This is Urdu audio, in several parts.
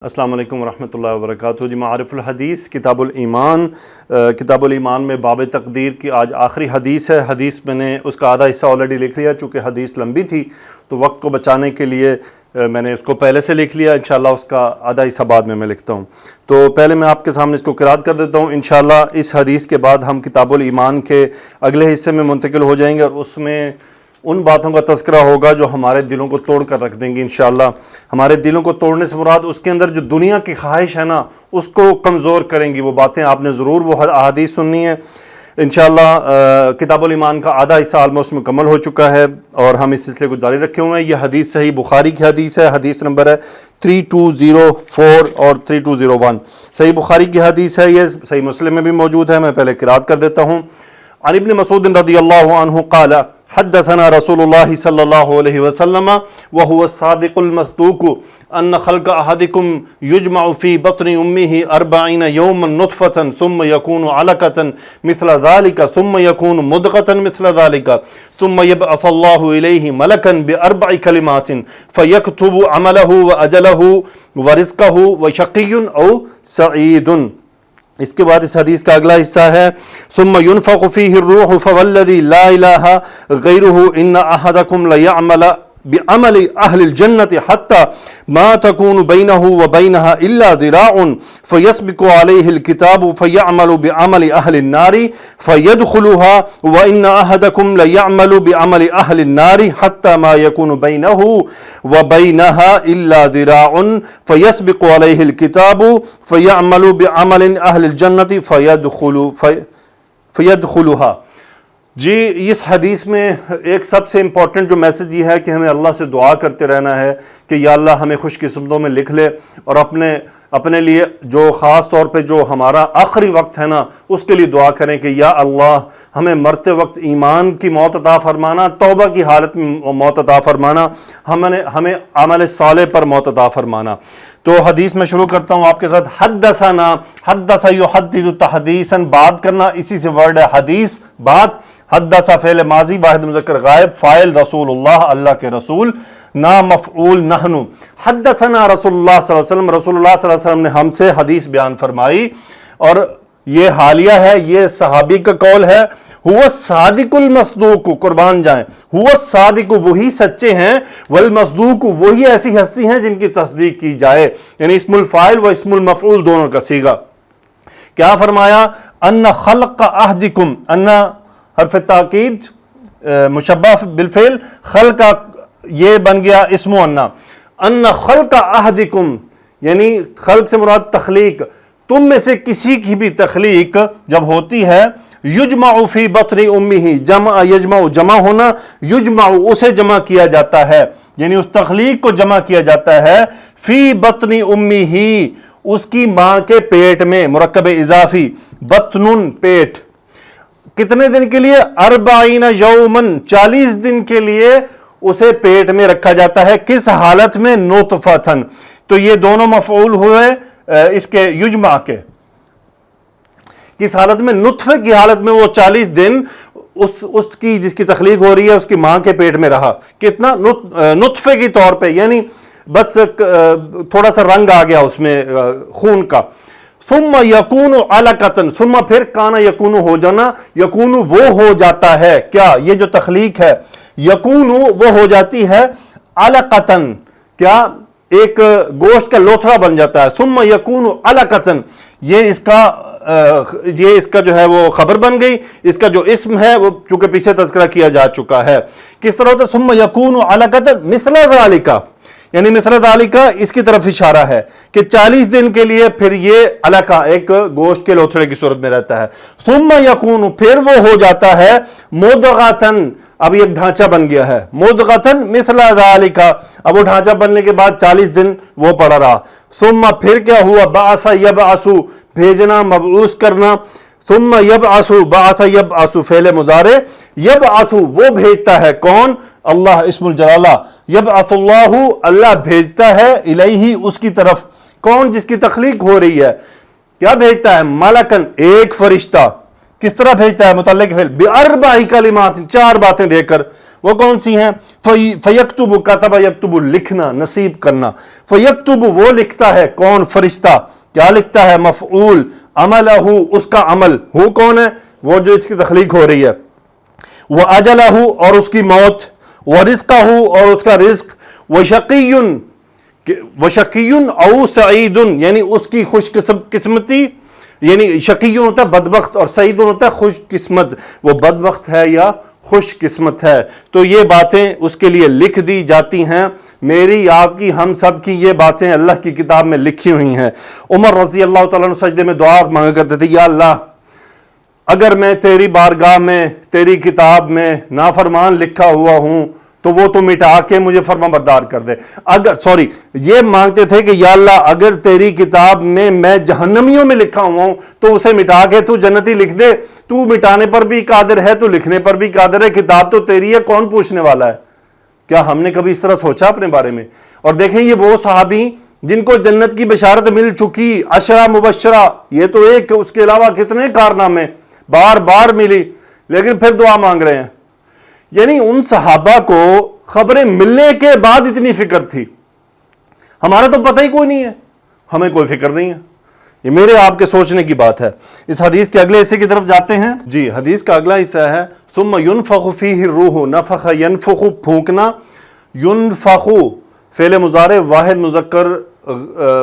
السلام علیکم ورحمۃ اللہ وبرکاتہ جی معارف الحدیث کتاب الایمان میں باب تقدیر کی آج آخری حدیث ہے۔ حدیث میں نے اس کا آدھا حصہ آلریڈی لکھ لیا، چونکہ حدیث لمبی تھی تو وقت کو بچانے کے لیے میں نے اس کو پہلے سے لکھ لیا۔ انشاءاللہ اس کا آدھا حصہ بعد میں لکھتا ہوں، تو پہلے میں آپ کے سامنے اس کو قرات کر دیتا ہوں۔ انشاءاللہ اس حدیث کے بعد ہم کتاب الایمان کے اگلے حصے میں منتقل ہو جائیں گے، اور اس میں ان باتوں کا تذکرہ ہوگا جو ہمارے دلوں کو توڑ کر رکھ دیں گی انشاءاللہ۔ ہمارے دلوں کو توڑنے سے مراد اس کے اندر جو دنیا کی خواہش ہے نا، اس کو کمزور کریں گی وہ باتیں۔ آپ نے ضرور وہ احادیث سننی ہے انشاءاللہ۔ کتاب الایمان کا آدھا حصہ آلموسٹ مکمل ہو چکا ہے، اور ہم اس سلسلے کو جاری رکھے ہوئے ہیں۔ یہ حدیث صحیح بخاری کی حدیث ہے، حدیث نمبر ہے 3204 اور 3201۔ صحیح بخاری کی حدیث ہے، یہ صحیح مسلم میں بھی موجود ہے۔ میں پہلے قرات کر دیتا ہوں۔ عن ابن مسعود رضی اللہ عنہ قال حدثنا رسول اللہ صلی اللہ علیہ وسلم وهو الصادق المصدوق ان خلق احدکم یجمع فی بطن امہ 40 یوما نطفة ثم یکون علقة مثل ذلك ثم یکون مضغة مثل ذلك ثم یبعث اللہ الیہ ملکا باربع کلمات فیکتب عملہ واجلہ ورزقہ وشقی او سعید۔ اس کے بعد اس حدیث کا اگلا حصہ ہے ثم ينفخ فيه الروح فوالذي لا اله غيره ان احدكم ليعمل بعمل اهل الجنة حتى ما تكون بينه وبينها الا ذراع فيسبق عليه الكتاب فيعمل بعمل اهل النار فيدخلها وان احدكم ليعمل بعمل اهل النار حتى ما يكون بينه وبينها الا ذراع فيسبق عليه الكتاب فيعمل بعمل اهل الجنة فيدخلها۔ جی اس حدیث میں ایک سب سے امپورٹنٹ جو میسج یہ ہے کہ ہمیں اللہ سے دعا کرتے رہنا ہے کہ یا اللہ ہمیں خوش قسمتوں میں لکھ لے، اور اپنے لیے جو خاص طور پہ جو ہمارا آخری وقت ہے نا اس کے لیے دعا کریں کہ یا اللہ ہمیں مرتے وقت ایمان کی موت عطا فرمانا، توبہ کی حالت میں موت عطا فرمانا، ہمیں عمل صالح پر موت عطا فرمانا۔ تو حدیث میں شروع کرتا ہوں آپ کے ساتھ۔ حدثنا، حدث یحدث تحدیثا، بات کرنا، اسی سے ورڈ ہے حدیث، بات۔ حدث فعل ماضی واحد مذکر غائب، فاعل رسول اللہ، اللہ کے رسول، نا مفعول نحن۔ حدثنا رسول اللہ صلی اللہ علیہ وسلم، رسول اللہ صلی اللہ علیہ وسلم نے ہم سے حدیث بیان فرمائی، اور یہ حالیہ ہے، یہ صحابی کا قول ہے۔ هو الصادق المصدوق، قربان جائیں، هو الصادق وہی سچے ہیں، والمصدوق وہی ایسی ہستی ہیں جن کی تصدیق کی جائے، یعنی اسم الفاعل و اسم المفعول دونوں کا صیغہ۔ کیا فرمایا؟ ان خلق احدکم، ان حرف تاکید مشبہ بالفعل، خلق یہ بن گیا اسم ان خلق احدکم، یعنی خلق سے مراد تخلیق، تم میں سے کسی کی بھی تخلیق جب ہوتی ہے، یجمع فی بطن امہ، جمع یجمع جمع ہونا، یجمع اسے جمع کیا جاتا ہے، یعنی اس تخلیق کو جمع کیا جاتا ہے، فی بطن امہ، اس کی ماں کے پیٹ میں، مرکب اضافی، بطن پیٹ، کتنے دن کے لیے؟ 40 یومن، 40 دن کے لیے اسے پیٹ میں رکھا جاتا ہے، کس حالت میں؟ نطفتن۔ تو یہ دونوں مفعول ہوئے اس کے یجمع کے، کس حالت میں؟ نطفے کی حالت میں وہ 40 دن اس کی جس کی تخلیق ہو رہی ہے اس کی ماں کے پیٹ میں رہا۔ کتنا؟ نطفے کی طور پہ، یعنی بس تھوڑا سا رنگ آ گیا اس میں خون کا۔ ثم یکون علقۃ، ثم پھر کانا یکون ہو جانا، یکون وہ ہو جاتا ہے، کیا؟ یہ جو تخلیق ہے، یکون وہ ہو جاتی ہے، علقۃ کیا؟ ایک گوشت کا لوتھڑا بن جاتا ہے۔ ثم یکون علقۃ، یہ اس کا جو ہے وہ خبر بن گئی، اس کا جو اسم ہے وہ چونکہ پیچھے تذکرہ کیا جا چکا ہے۔ کس طرح ہوتا ہے؟ ثم یکون علقۃ مثل ذالک، یعنی مثل ذالک اس کی طرف اشارہ ہے کہ 40 دن کے لیے پھر یہ علقہ ایک گوشت کے لوتھڑے کی صورت میں رہتا ہے۔ ثم یکون، پھر وہ ہو جاتا ہے، مضغۃ، اب ایک ڈھانچہ بن گیا ہے، مضغۃ مثل ذالک، اب وہ ڈھانچہ بننے کے بعد 40 دن وہ پڑا رہا۔ ثم پھر کیا ہوا؟ بعث یبعث، بھیجنا، مبعوث کرنا۔ ثم یبعث، بعث یبعث فعل مضارع، یبعث وہ بھیجتا ہے، کون؟ اللہ، اسم الجلالہ، یبعث اللہ، اللہ بھیجتا ہے، الیہ اس کی طرف، کون؟ جس کی تخلیق ہو رہی ہے، کیا بھیجتا ہے؟ ملکن، ایک فرشتہ۔ کس طرح بھیجتا ہے؟ متعلق فعل، باربع کلمات، 4 باتیں دے کر، وہ کون سی ہیں؟ فیکتب، کتب یکتب، لکھنا، نصیب کرنا. فیکتب وہ لکھتا ہے، کون؟ فرشتہ. کیا لکھتا ہے؟ مفعول، عملہ، اس کا عمل. ہو کون ہے؟ وہ جو اس کی تخلیق ہو رہی ہے. وَأَجَلَهُ اور اس کی موت. وَرِزْقَهُ اور اس کا رزق. وَشَقِيٌّ أَوْ سَعِيدٌ یعنی اس کی خوش قسمتی، یعنی شقیٌ ہوتا ہے بدبخت اور سعید ہوتا ہے خوش قسمت، وہ بدبخت ہے یا خوش قسمت ہے. تو یہ باتیں اس کے لیے لکھ دی جاتی ہیں. میری، آپ کی، ہم سب کی یہ باتیں اللہ کی کتاب میں لکھی ہوئی ہیں. عمر رضی اللہ تعالیٰ عنہ سجدے میں دعا مانگا کرتے تھے، یا اللہ اگر میں تیری بارگاہ میں، تیری کتاب میں نافرمان لکھا ہوا ہوں تو وہ تو مٹا کے مجھے فرما بردار کر دے. یہ مانگتے تھے کہ یا اللہ اگر تیری کتاب میں جہنمیوں میں لکھا ہوا ہوں تو اسے مٹا کے تو جنتی لکھ دے. تو مٹانے پر بھی قادر ہے، تو لکھنے پر بھی قادر ہے. کتاب تو تیری ہے، کون پوچھنے والا ہے؟ کیا ہم نے کبھی اس طرح سوچا اپنے بارے میں؟ اور دیکھیں یہ وہ صحابی جن کو جنت کی بشارت مل چکی، عشرہ مبشرہ، یہ تو ایک، اس کے علاوہ کتنے کارنامے بار بار ملی، لیکن پھر دعا مانگ رہے ہیں. یعنی ان صحابہ کو خبریں ملنے کے بعد اتنی فکر تھی. ہمارا تو پتہ ہی کوئی نہیں ہے، ہمیں کوئی فکر نہیں ہے. یہ میرے آپ کے سوچنے کی بات ہے. اس حدیث کے اگلے حصے کی طرف جاتے ہیں. جی، حدیث کا اگلا حصہ ہے ثم ينفخ فیہ الروح. نفخ ینفخ پھونکنا، ینفخ فعل مضارع واحد مذکر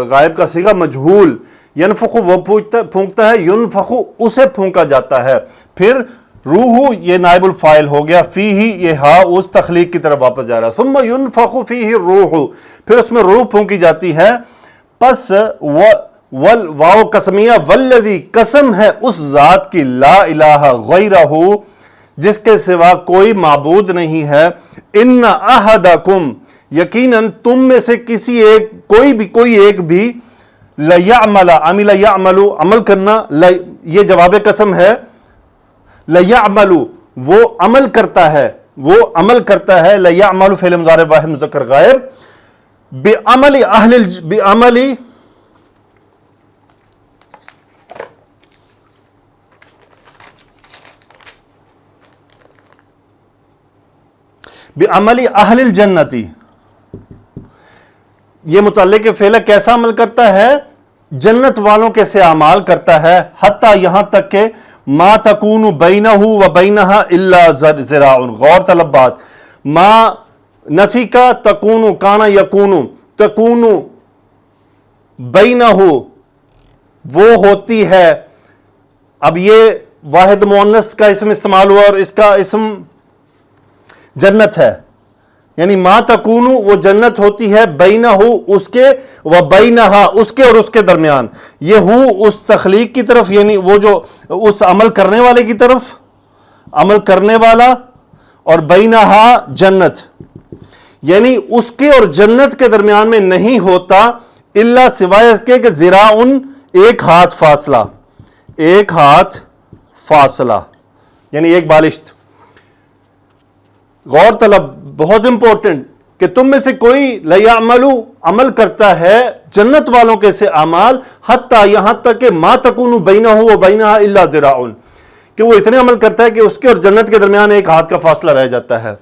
غائب کا صیغہ مجہول. ینفخ وہ پھونکتا ہے، ینفخ اسے پھونکا جاتا ہے. پھر روح یہ نائب الفاعل ہو گیا، فیہ یہ ہا اس تخلیق کی طرف واپس جا رہا ہے. ثم ینفخ فیہ الروح پھر اس میں روح پھونکی جاتی ہے. پس واو قسمیہ، والذی قسم ہے اس ذات کی، لا الہ غیرہ جس کے سوا کوئی معبود نہیں ہے. ان احدکم یقیناً تم میں سے کسی ایک، کوئی ایک بھی، لیعمل، عمل یعمل عمل کرنا، یہ جواب قسم ہے. لیعمل وہ عمل کرتا ہے، وہ عمل کرتا ہے. لیعمل فعل مضارع واحد مذکر غائب. بعمل اہل الجنتی، یہ متعلق فعل کیسا عمل کرتا ہے؟ جنت والوں کے سے اعمال کرتا ہے. حتیٰ یہاں تک کہ ما تکون بینہ و بینہا الا ذراع. غور طلب بات، ما نفی کا، تکون کانا یکون، تکون بینہ وہ ہوتی ہے. اب یہ واحد مؤنث کا اسم استعمال ہوا اور اس کا اسم جنت ہے. یعنی ما تکون وہ جنت ہوتی ہے، بینہ اس کے، و بینہا اس کے اور اس کے درمیان. یہ اس تخلیق کی طرف، یعنی وہ جو اس عمل کرنے والے کی طرف، عمل کرنے والا، اور بینہا جنت، یعنی اس کے اور جنت کے درمیان میں نہیں ہوتا الا سوائے اس کے کہ ذراعن ایک ہاتھ فاصلہ، ایک ہاتھ فاصلہ، یعنی ایک بالشت. غور طلب بہت امپورٹنٹ کہ تم میں سے کوئی لیعملو عمل کرتا ہے جنت والوں کے سے اعمال، حتیٰ یہاں تک کہ ما تکون بینہ و بینہا الا ذراع، کہ وہ اتنے عمل کرتا ہے کہ اس کے اور جنت کے درمیان ایک ہاتھ کا فاصلہ رہ جاتا ہے.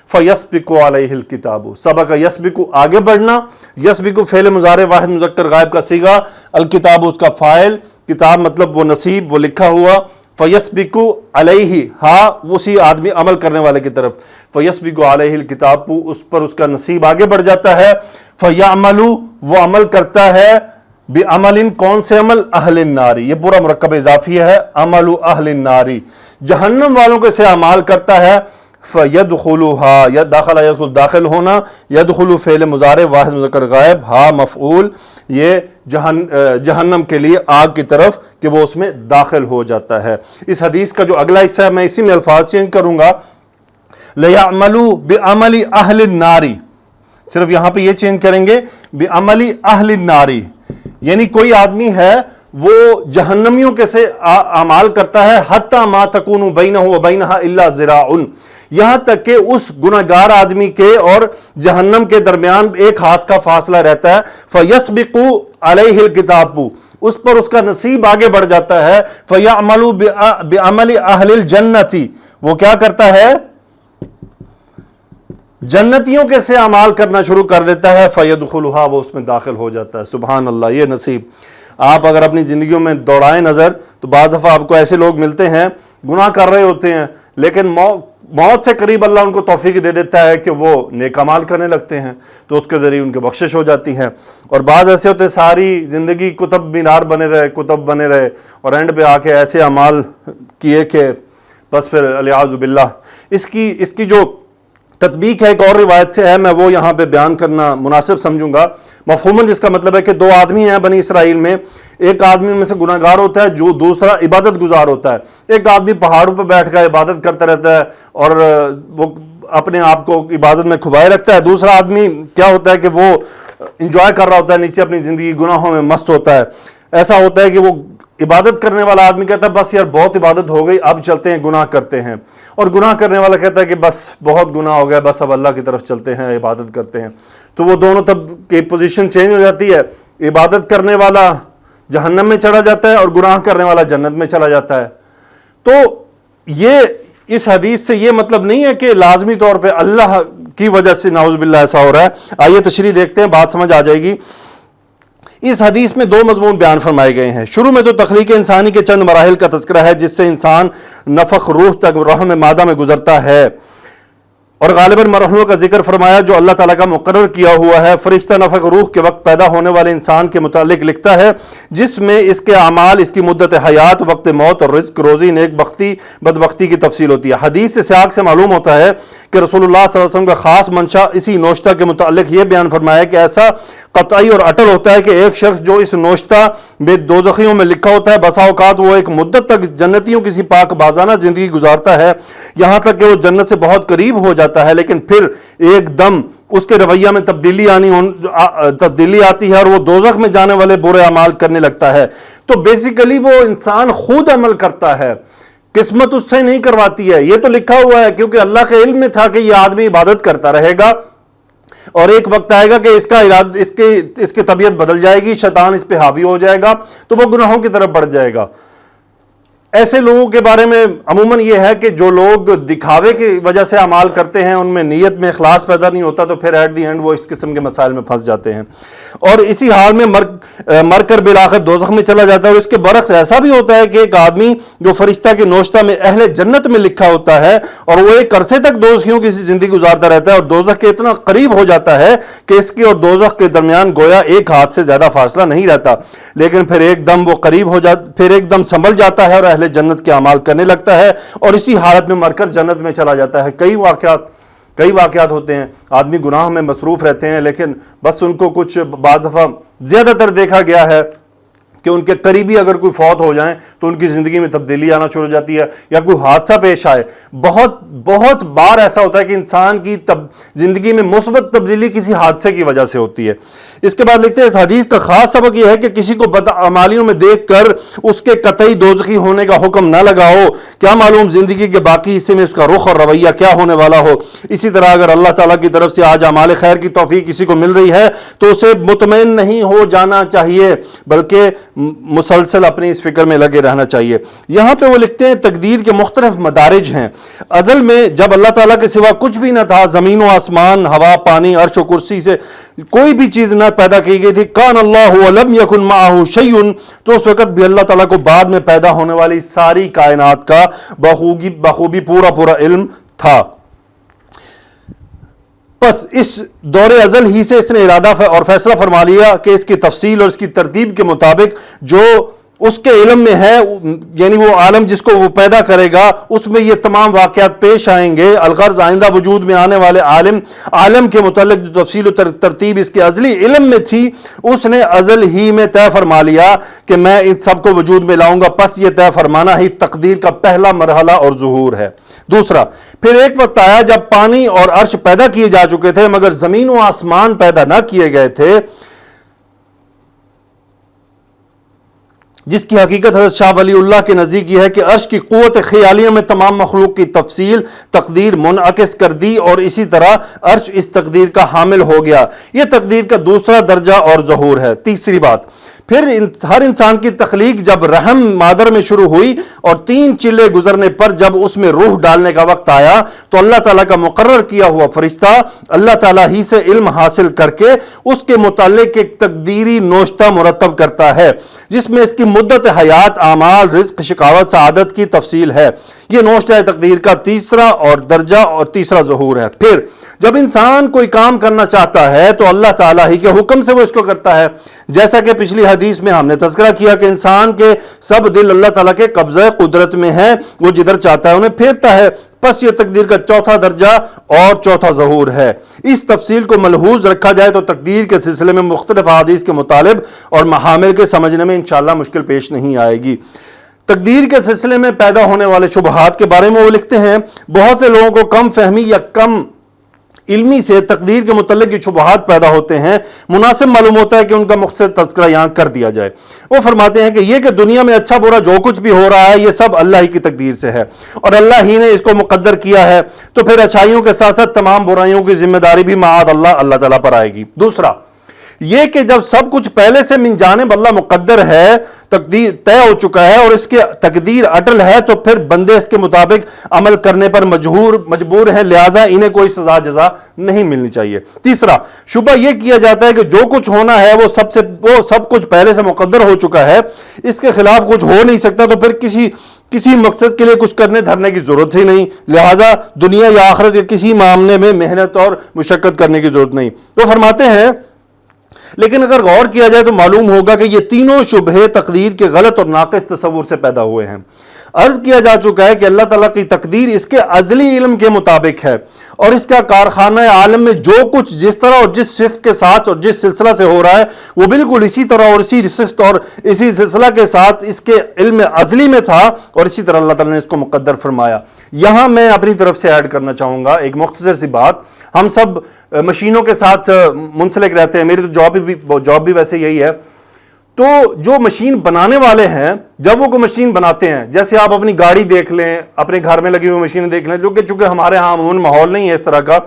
فَيَسْبِقُ عَلَيْهِ الْكِتَابُ سبق یسبق آگے بڑھنا. یسبق فعل مضارع واحد مذکر غائب کا صیغہ، الکتاب اس کا فاعل، کتاب مطلب وہ نصیب، وہ لکھا ہوا. فَيَسْبِقُ عَلَيْهِ ہا اسی آدمی عمل کرنے والے کی طرف. فَيَسْبِقُ عَلَيْهِ الْكِتَابُ اس پر اس کا نصیب آگے بڑھ جاتا ہے. فَيَعْمَلُ وہ عمل کرتا ہے، بعمل کون سے عمل؟ اہل النار، یہ پورا مرکب اضافی ہے. عمل اہل النار جہنم والوں کے سے اعمال کرتا ہے. فَيَدْخُلُهَا یا داخلہ یدخل داخل ہونا، یدخل فعل مضارع واحد مذکر غائب، ہا مفعول، یہ جہنم کے لیے آگ کی طرف کہ وہ اس میں داخل ہو جاتا ہے. اس حدیث کا جو اگلا حصہ ہے میں اسی میں الفاظ چینج کروں گا. لَيَعْمَلُوا بِعَمَلِ أَهْلِ النَّارِ، صرف یہاں پہ یہ چینج کریں گے بِعَمَلِ أَهْلِ النَّارِ، یعنی کوئی آدمی ہے وہ جہنمیوں کے سے اعمال کرتا ہے. حتیٰ ما تکون بینہ و بینہا الا ذراع، یہاں تک کہ اس گناہگار آدمی کے اور جہنم کے درمیان ایک ہاتھ کا فاصلہ رہتا ہے. فَيَسْبِقُ عَلَيْهِ الْكِتَابُ اس پر اس کا نصیب آگے بڑھ جاتا ہے. فَيَعْمَلُ بِعَمَلِ أَهْلِ الْجَنَّةِ وہ کیا کرتا ہے؟ جنتیوں کے سے اعمال کرنا شروع کر دیتا ہے فَيَدْخُلُهَا، وہ اس میں داخل ہو جاتا ہے۔ سبحان اللہ، یہ نصیب آپ اگر اپنی زندگیوں میں دوڑائیں نظر تو بعض دفعہ آپ کو ایسے لوگ ملتے ہیں گناہ کر رہے ہوتے ہیں لیکن موت سے قریب اللہ ان کو توفیق دے دیتا ہے کہ وہ نیک اعمال کرنے لگتے ہیں تو اس کے ذریعے ان کی بخشش ہو جاتی ہے۔ اور بعض ایسے ہوتے ہیں ساری زندگی کتب مینار بنے رہے اور اینڈ پہ آ کے ایسے اعمال کیے کہ بس پھر الیاذ باللہ۔ اس کی جو تطبیق ہے ایک اور روایت سے ہے، میں وہ یہاں پہ بیان کرنا مناسب سمجھوں گا۔ مفہوماً جس کا مطلب ہے کہ دو آدمی ہیں بنی اسرائیل میں، ایک آدمی میں سے گناہ گار ہوتا ہے جو دوسرا عبادت گزار ہوتا ہے۔ ایک آدمی پہاڑوں پہ بیٹھ کر عبادت کرتا رہتا ہے اور وہ اپنے آپ کو عبادت میں کھپائے رکھتا ہے، دوسرا آدمی کیا ہوتا ہے کہ وہ انجوائے کر رہا ہوتا ہے، نیچے اپنی زندگی گناہوں میں مست ہوتا ہے۔ ایسا ہوتا ہے کہ وہ عبادت کرنے والا آدمی کہتا ہے بس یار بہت عبادت ہو گئی، اب چلتے ہیں گناہ کرتے ہیں، اور گناہ کرنے والا کہتا ہے کہ بس بہت گناہ ہو گیا، بس اب اللہ کی طرف چلتے ہیں، عبادت کرتے ہیں۔ تو وہ دونوں تب کی پوزیشن چینج ہو جاتی ہے، عبادت کرنے والا جہنم میں چلا جاتا ہے اور گناہ کرنے والا جنت میں چلا جاتا ہے۔ تو یہ اس حدیث سے یہ مطلب نہیں ہے کہ لازمی طور پہ اللہ کی وجہ سے نعوذ باللہ ایسا ہو رہا ہے۔ آئیے تشریح دیکھتے ہیں، بات سمجھ آ جائے گی۔ اس حدیث میں دو مضمون بیان فرمائے گئے ہیں۔ شروع میں تو تخلیق انسانی کے چند مراحل کا تذکرہ ہے جس سے انسان نفخ روح تک رحم مادہ میں گزرتا ہے، اور غالباً مرحلوں کا ذکر فرمایا جو اللہ تعالیٰ کا مقرر کیا ہوا ہے۔ فرشتہ نفخ روح کے وقت پیدا ہونے والے انسان کے متعلق لکھتا ہے جس میں اس کے اعمال، اس کی مدت حیات، وقت موت اور رزق روزی، نیک بختی بدبختی کی تفصیل ہوتی ہے۔ حدیث سے سیاق سے معلوم ہوتا ہے کہ رسول اللہ صلی اللہ علیہ وسلم کا خاص منشا اسی نوشتہ کے متعلق یہ بیان فرمایا کہ ایسا قطعی اور اٹل ہوتا ہے کہ ایک شخص جو اس نوشتہ میں دوزخیوں میں لکھا ہوتا ہے بسا اوقات وہ ایک مدت تک جنتیوں کسی پاک بازانہ زندگی گزارتا ہے، یہاں تک کہ وہ جنت سے بہت قریب ہو جاتا ہے، لیکن پھر ایک دم اس کے رویہ میں تبدیلی آتی ہے اور وہ دوزخ میں جانے والے برے اعمال کرنے لگتا ہے۔ تو بیسیکلی وہ انسان خود عمل کرتا ہے، قسمت اس سے نہیں کرواتی ہے۔ یہ تو لکھا ہوا ہے کیونکہ اللہ کے علم میں تھا کہ یہ آدمی عبادت کرتا رہے گا اور ایک وقت آئے گا کہ اس کی طبیعت بدل جائے گی، شیطان اس پہ حاوی ہو جائے گا تو وہ گناہوں کی طرف بڑھ جائے گا۔ ایسے لوگوں کے بارے میں عموماً یہ ہے کہ جو لوگ دکھاوے کی وجہ سے اعمال کرتے ہیں ان میں نیت میں اخلاص پیدا نہیں ہوتا تو پھر ایٹ دی اینڈ وہ اس قسم کے مسائل میں پھنس جاتے ہیں اور اسی حال میں مر کر بالآخر دوزخ میں چلا جاتا ہے۔ اور اس کے برعکس ایسا بھی ہوتا ہے کہ ایک آدمی جو فرشتہ کے نوشتہ میں اہل جنت میں لکھا ہوتا ہے اور وہ ایک عرصے تک دوزخیوں کی زندگی گزارتا رہتا ہے اور دوزخ کے اتنا قریب ہو جاتا ہے کہ اس کی اور دوزخ کے درمیان گویا ایک ہاتھ سے زیادہ فاصلہ نہیں رہتا، لیکن پھر ایک دم وہ قریب ہو جاتا، پھر ایک دم سنبھل جاتا ہے اور اہل جنت کے اعمال کرنے لگتا ہے اور اسی حالت میں مر کر جنت میں چلا جاتا ہے۔ کئی واقعات ہوتے ہیں، آدمی گناہ میں مصروف رہتے ہیں لیکن بس ان کو کچھ بعض دفعہ زیادہ تر دیکھا گیا ہے کہ ان کے قریبی اگر کوئی فوت ہو جائیں تو ان کی زندگی میں تبدیلی آنا شروع ہو جاتی ہے یا کوئی حادثہ پیش آئے۔ بہت بار ایسا ہوتا ہے کہ انسان کی زندگی میں مثبت تبدیلی کسی حادثے کی وجہ سے ہوتی ہے۔ اس کے بعد لکھتے ہیں اس حدیث کا خاص سبق یہ ہے کہ کسی کو بدعمالیوں میں دیکھ کر اس کے قطعی دوزخی ہونے کا حکم نہ لگاؤ، کیا معلوم زندگی کے باقی حصے میں اس کا رخ اور رویہ کیا ہونے والا ہو۔ اسی طرح اگر اللہ تعالیٰ کی طرف سے آج اعمال خیر کی توفیق کسی کو مل رہی ہے تو اسے مطمئن نہیں ہو جانا چاہیے بلکہ مسلسل اپنی اس فکر میں لگے رہنا چاہیے۔ یہاں پہ وہ لکھتے ہیں تقدیر کے مختلف مدارج ہیں۔ ازل میں جب اللہ تعالیٰ کے سوا کچھ بھی نہ تھا، زمین و آسمان، ہوا، پانی، عرش و کرسی سے کوئی بھی چیز نہ پیدا کی گئی تھی، کان اللہ ولم یکن معہ شیء، تو اس وقت بھی اللہ تعالیٰ کو بعد میں پیدا ہونے والی ساری کائنات کا بخوبی پورا علم تھا۔ بس اس دور ازل ہی سے اس نے ارادہ اور فیصلہ فرما لیا کہ اس کی تفصیل اور اس کی ترتیب کے مطابق جو اس کے علم میں ہے، یعنی وہ عالم جس کو وہ پیدا کرے گا اس میں یہ تمام واقعات پیش آئیں گے۔ الغرض آئندہ وجود میں آنے والے عالم کے متعلق جو تفصیل و ترتیب اس کے ازلی علم میں تھی اس نے ازل ہی میں طے فرما لیا کہ میں ان سب کو وجود میں لاؤں گا۔ پس یہ طے فرمانا ہی تقدیر کا پہلا مرحلہ اور ظہور ہے۔ دوسرا، پھر ایک وقت آیا جب پانی اور عرش پیدا کیے جا چکے تھے مگر زمین و آسمان پیدا نہ کیے گئے تھے، جس کی حقیقت حضرت شاہ ولی اللہ کے نزدیک یہ ہے کہ عرش کی قوت خیالیہ میں تمام مخلوق کی تفصیل تقدیر منعکس کر دی اور اسی طرح عرش اس تقدیر کا حامل ہو گیا. یہ تقدیر کا دوسرا درجہ اور ظہور ہے. تیسری بات، پھر ہر انسان کی تخلیق جب رحم مادر میں شروع ہوئی اور 3 چلے گزرنے پر جب اس میں روح ڈالنے کا وقت آیا تو اللہ تعالیٰ کا مقرر کیا ہوا فرشتہ اللہ تعالیٰ ہی سے علم حاصل کر کے اس کے متعلق ایک تقدیری نوشتہ مرتب کرتا ہے جس میں اس کی مدت حیات، اعمال، رزق، شقاوت، سعادت کی تفصیل ہے. یہ نوشتہ تقدیر کا تیسرا اور درجہ اور تیسرا ظہور ہے. پھر جب انسان کوئی کام کرنا چاہتا ہے تو اللہ تعالیٰ ہی کے حکم سے وہ اس کو کرتا ہے. جیسا کہ پچھلی حدیث میں ہم نے تذکرہ کیا کہ انسان کے سب دل اللہ تعالیٰ کے قبضہ قدرت میں ہیں، وہ جدھر چاہتا ہے انہیں پھیرتا ہے. پس یہ تقدیر کا چوتھا درجہ اور چوتھا ظہور ہے. اس تفصیل کو ملحوظ رکھا جائے تو تقدیر کے سلسلے میں مختلف احادیث کے مطالب اور محامل کے سمجھنے میں انشاءاللہ مشکل پیش نہیں آئے گی. تقدیر کے سلسلے میں پیدا ہونے والے شبہات کے بارے میں وہ لکھتے ہیں، بہت سے لوگوں کو کم فہمی یا کم علمی سے تقدیر کے متعلق جو شبہات پیدا ہوتے ہیں، مناسب معلوم ہوتا ہے کہ ان کا مختصر تذکرہ یہاں کر دیا جائے. وہ فرماتے ہیں کہ یہ کہ دنیا میں اچھا برا جو کچھ بھی ہو رہا ہے یہ سب اللہ ہی کی تقدیر سے ہے اور اللہ ہی نے اس کو مقدر کیا ہے، تو پھر اچھائیوں کے ساتھ ساتھ تمام برائیوں کی ذمہ داری بھی معاذ اللہ تعالیٰ پر آئے گی. دوسرا یہ کہ جب سب کچھ پہلے سے من جانب اللہ مقدر ہے، تقدیر طے ہو چکا ہے اور اس کی تقدیر اٹل ہے، تو پھر بندے اس کے مطابق عمل کرنے پر مجبور ہیں، لہٰذا انہیں کوئی سزا جزا نہیں ملنی چاہیے. تیسرا شبہ یہ کیا جاتا ہے کہ جو کچھ ہونا ہے وہ سب کچھ پہلے سے مقدر ہو چکا ہے، اس کے خلاف کچھ ہو نہیں سکتا، تو پھر کسی مقصد کے لیے کچھ کرنے دھرنے کی ضرورت ہی نہیں، لہٰذا دنیا یا آخرت کے کسی معاملے میں محنت اور مشقت کرنے کی ضرورت نہیں. وہ فرماتے ہیں لیکن اگر غور کیا جائے تو معلوم ہوگا کہ یہ تینوں شبہے تقدیر کے غلط اور ناقص تصور سے پیدا ہوئے ہیں. عرض کیا جا چکا ہے کہ اللہ تعالیٰ کی تقدیر اس کے ازلی علم کے مطابق ہے اور اس کا کارخانہ عالم میں جو کچھ جس طرح اور جس صفت کے ساتھ اور جس سلسلہ سے ہو رہا ہے وہ بالکل اسی طرح اور اسی صفت اور اسی سلسلہ کے ساتھ اس کے علم ازلی میں تھا اور اسی طرح اللہ تعالیٰ نے اس کو مقدر فرمایا. یہاں میں اپنی طرف سے ایڈ کرنا چاہوں گا ایک مختصر سی بات. ہم سب مشینوں کے ساتھ منسلک رہتے ہیں، میری تو جاب بھی ویسے یہی ہے. تو جو مشین بنانے والے ہیں جب وہ کوئی مشین بناتے ہیں، جیسے آپ اپنی گاڑی دیکھ لیں، اپنے گھر میں لگی ہوئی مشینیں دیکھ لیں، جو کہ چونکہ ہمارے ہاں عموماً ماحول نہیں ہے اس طرح کا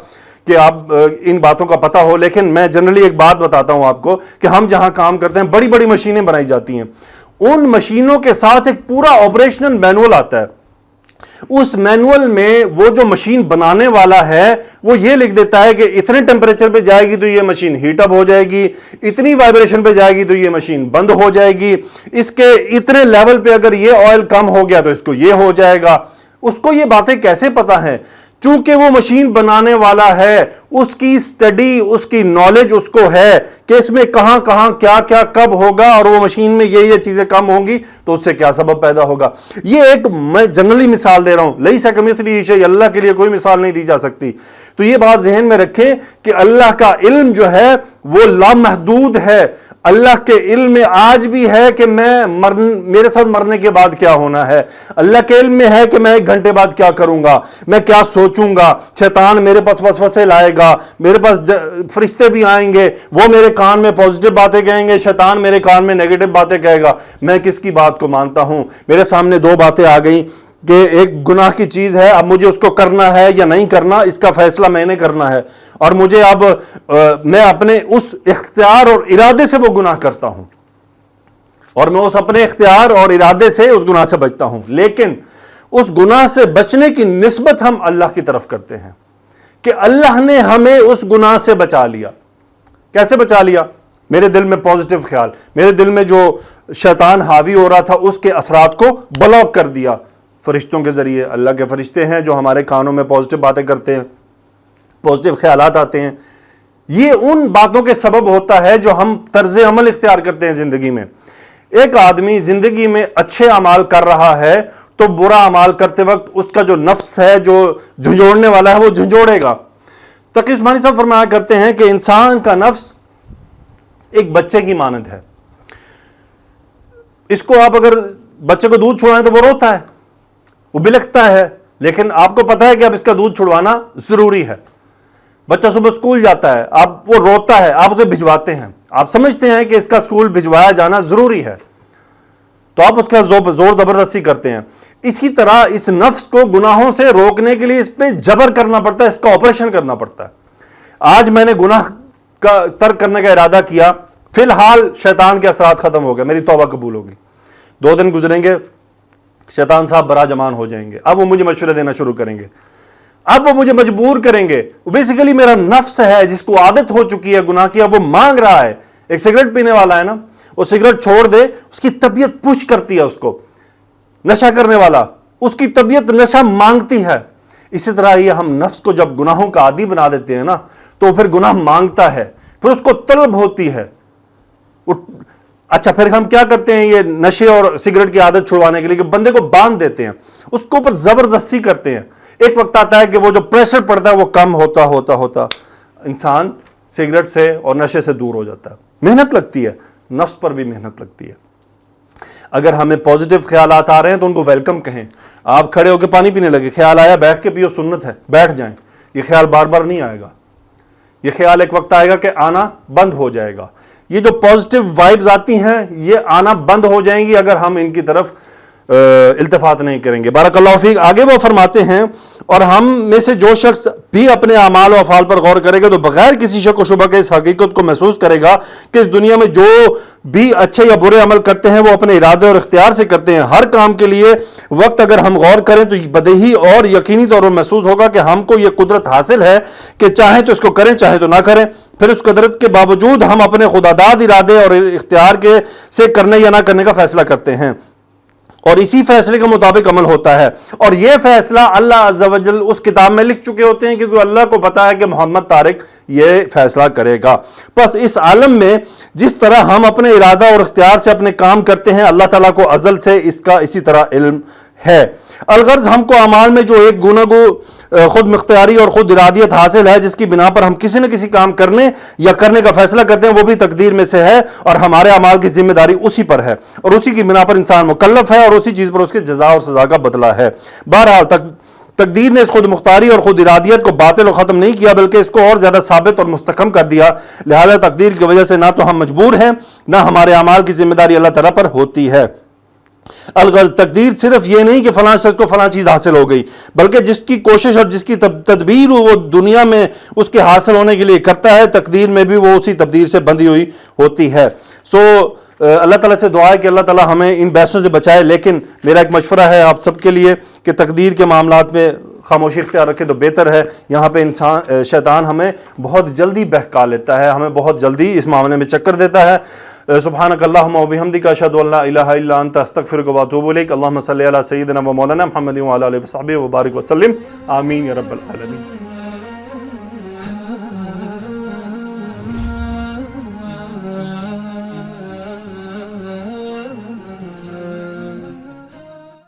کہ آپ ان باتوں کا پتہ ہو، لیکن میں جنرلی ایک بات بتاتا ہوں آپ کو کہ ہم جہاں کام کرتے ہیں بڑی بڑی مشینیں بنائی جاتی ہیں، ان مشینوں کے ساتھ ایک پورا آپریشنل مینول آتا ہے. اس مینول میں وہ جو مشین بنانے والا ہے وہ یہ لکھ دیتا ہے کہ اتنے ٹیمپریچر پہ جائے گی تو یہ مشین ہیٹ اپ ہو جائے گی، اتنی وائبریشن پہ جائے گی تو یہ مشین بند ہو جائے گی، اس کے اتنے لیول پہ اگر یہ آئل کم ہو گیا تو اس کو یہ ہو جائے گا. اس کو یہ باتیں کیسے پتا ہیں؟ چونکہ وہ مشین بنانے والا ہے، اس کی سٹڈی، اس کی نالج اس کو ہے کہ اس میں کہاں کیا کب ہوگا اور وہ مشین میں یہ چیزیں کم ہوں گی تو اس سے کیا سبب پیدا ہوگا. یہ ایک میں جنرلی مثال دے رہا ہوں، لیس کمثلہ شیء، اللہ کے لیے کوئی مثال نہیں دی جا سکتی. تو یہ بات ذہن میں رکھیں کہ اللہ کا علم جو ہے وہ لامحدود ہے. اللہ کے علم میں آج بھی ہے کہ میرے ساتھ مرنے کے بعد کیا ہونا ہے. اللہ کے علم میں ہے کہ میں 1 گھنٹے بعد کیا کروں گا، میں کیا سوچوں گا. شیطان میرے پاس وسوسے لائے گا، میرے پاس فرشتے بھی آئیں گے، وہ میرے کان میں پازیٹیو باتیں کہیں گے، شیطان میرے کان میں نیگیٹو باتیں کہے گا. میں کس کی بات کو مانتا ہوں؟ میرے سامنے 2 باتیں آ گئیں کہ ایک گناہ کی چیز ہے، اب مجھے اس کو کرنا ہے یا نہیں کرنا، اس کا فیصلہ میں نے کرنا ہے، اور مجھے اب میں اپنے اس اختیار اور ارادے سے وہ گناہ کرتا ہوں اور میں اس اپنے اختیار اور ارادے سے اس گناہ سے بچتا ہوں. لیکن اس گناہ سے بچنے کی نسبت ہم اللہ کی طرف کرتے ہیں کہ اللہ نے ہمیں اس گناہ سے بچا لیا. کیسے بچا لیا؟ میرے دل میں پازیٹیو خیال، میرے دل میں جو شیطان حاوی ہو رہا تھا اس کے اثرات کو بلاک کر دیا فرشتوں کے ذریعے. اللہ کے فرشتے ہیں جو ہمارے کانوں میں پازیٹیو باتیں کرتے ہیں، پازیٹیو خیالات آتے ہیں. یہ ان باتوں کے سبب ہوتا ہے جو ہم طرز عمل اختیار کرتے ہیں زندگی میں. ایک آدمی زندگی میں اچھے اعمال کر رہا ہے تو برا اعمال کرتے وقت اس کا جو نفس ہے، جو جھنجھوڑنے والا ہے، وہ جھنجھوڑے گا. تقی عثمانی صاحب فرمایا کرتے ہیں کہ انسان کا نفس ایک بچے کی مانند ہے. اس کو آپ اگر بچے کو دودھ چھڑوائیں تو وہ روتا ہے، وہ بلکتا ہے، لیکن آپ کو پتا ہے کہ اب اس کا دودھ چھڑوانا ضروری ہے. بچہ صبح اسکول جاتا ہے، وہ روتا ہے، آپ اسے بھجواتے ہیں، آپ سمجھتے ہیں کہ اس کا اسکول بھجوایا جانا ضروری ہے. تو آپ اس کا زور زبردستی کرتے ہیں. اسی طرح اس نفس کو گناہوں سے روکنے کے لیے اس پہ جبر کرنا پڑتا ہے، اس کا آپریشن کرنا پڑتا ہے. آج میں نے گناہ کا ترک کرنے کا ارادہ کیا، فی الحال شیطان کے اثرات ختم ہو گئے، میری توبہ قبول ہوگی. 2 دن گزریں گے، شیطان صاحب برا جمان ہو جائیں گے، اب وہ مجھے مشورے دینا شروع کریں گے، اب وہ مجھے مجبور کریں گے. بیسیکلی میرا نفس ہے جس کو عادت ہو چکی ہے گناہ کی، اب وہ مانگ رہا ہے. ایک سگریٹ پینے والا ہے نا، وہ سگریٹ چھوڑ دے، اس کی طبیعت پش کرتی ہے اس کو. نشہ کرنے والا، اس کی طبیعت نشہ مانگتی ہے. اسی طرح یہ ہم نفس کو جب گناہوں کا عادی بنا دیتے ہیں نا، تو پھر گناہ مانگتا ہے، پھر اس کو طلب ہوتی ہے. اچھا پھر ہم کیا کرتے ہیں یہ نشے اور سگریٹ کی عادت چھڑوانے کے لیے؟ کہ بندے کو باندھ دیتے ہیں، اس کو اوپر زبردستی کرتے ہیں. ایک وقت آتا ہے کہ وہ جو پریشر پڑتا ہے وہ کم ہوتا ہوتا ہوتا انسان سگریٹ سے اور نشے سے دور ہو جاتا ہے. محنت لگتی ہے، نفس پر بھی محنت لگتی ہے. اگر ہمیں پازیٹیو خیالات آ رہے ہیں تو ان کو ویلکم کہیں. آپ کھڑے ہو کے پانی پینے لگے، خیال آیا بیٹھ کے پیو، سنت ہے، بیٹھ جائیں. یہ خیال بار بار نہیں آئے گا، یہ خیال ایک وقت آئے گا کہ آنا بند ہو جائے گا. یہ جو پازیٹیو وائبز آتی ہیں یہ آنا بند ہو جائیں گی اگر ہم ان کی طرف التفات نہیں کریں گے. بارک اللہ فیک. آگے وہ فرماتے ہیں اور ہم میں سے جو شخص بھی اپنے اعمال و افعال پر غور کرے گا تو بغیر کسی شک و شبہ کے اس حقیقت کو محسوس کرے گا کہ اس دنیا میں جو بھی اچھے یا برے عمل کرتے ہیں وہ اپنے ارادے اور اختیار سے کرتے ہیں. ہر کام کے لیے وقت اگر ہم غور کریں تو بدیہی اور یقینی طور پر محسوس ہوگا کہ ہم کو یہ قدرت حاصل ہے کہ چاہیں تو اس کو کریں، چاہیں تو نہ کریں. پھر اس قدرت کے باوجود ہم اپنے خداداد ارادے اور اختیار کے سے کرنے یا نہ کرنے کا فیصلہ کرتے ہیں، اور اسی فیصلے کے مطابق عمل ہوتا ہے. اور یہ فیصلہ اللہ عز و جل اس کتاب میں لکھ چکے ہوتے ہیں، کیونکہ اللہ کو پتا ہے کہ محمد طارق یہ فیصلہ کرے گا. بس اس عالم میں جس طرح ہم اپنے ارادہ اور اختیار سے اپنے کام کرتے ہیں، اللہ تعالیٰ کو ازل سے اس کا اسی طرح علم ہے. الغرض ہم کو اعمال میں جو ایک گناگو خود مختاری اور خود ارادیت حاصل ہے، جس کی بنا پر ہم کسی نہ کسی کام کرنے یا کرنے کا فیصلہ کرتے ہیں، وہ بھی تقدیر میں سے ہے اور ہمارے اعمال کی ذمہ داری اسی پر ہے اور اسی کی بنا پر انسان مکلف ہے اور اسی چیز پر اس کے جزا اور سزا کا بدلہ ہے. بہرحال تقدیر نے اس خود مختاری اور خود ارادیت کو باطل و ختم نہیں کیا بلکہ اس کو اور زیادہ ثابت اور مستحکم کر دیا. لہذا تقدیر کی وجہ سے نہ تو ہم مجبور ہیں، نہ ہمارے اعمال کی ذمہ داری اللہ تعالیٰ پر ہوتی ہے. الغرض تقدیر صرف یہ نہیں کہ فلاں شخص کو فلاں چیز حاصل ہو گئی، بلکہ جس کی کوشش اور جس کی تدبیر وہ دنیا میں اس کے حاصل ہونے کے لیے کرتا ہے، تقدیر میں بھی وہ اسی تقدیر سے بندھی ہوئی ہوتی ہے. اللہ تعالیٰ سے دعا ہے کہ اللہ تعالیٰ ہمیں ان بحثوں سے بچائے. لیکن میرا ایک مشورہ ہے آپ سب کے لیے کہ تقدیر کے معاملات میں خاموشی اختیار رکھے تو بہتر ہے. یہاں پہ شیطان ہمیں بہت جلدی بہکا لیتا ہے، ہمیں بہت جلدی اس معاملے میں چکر دیتا ہے. سبحانک اللہم و بحمدک اشہد ان لا الہ الا انت استغفرک و اتوب الیک. اللہم صلی علی سیدنا و مولانا محمد و علی آلہ و صحبہ و بارک وسلم. آمین یا رب العالمین.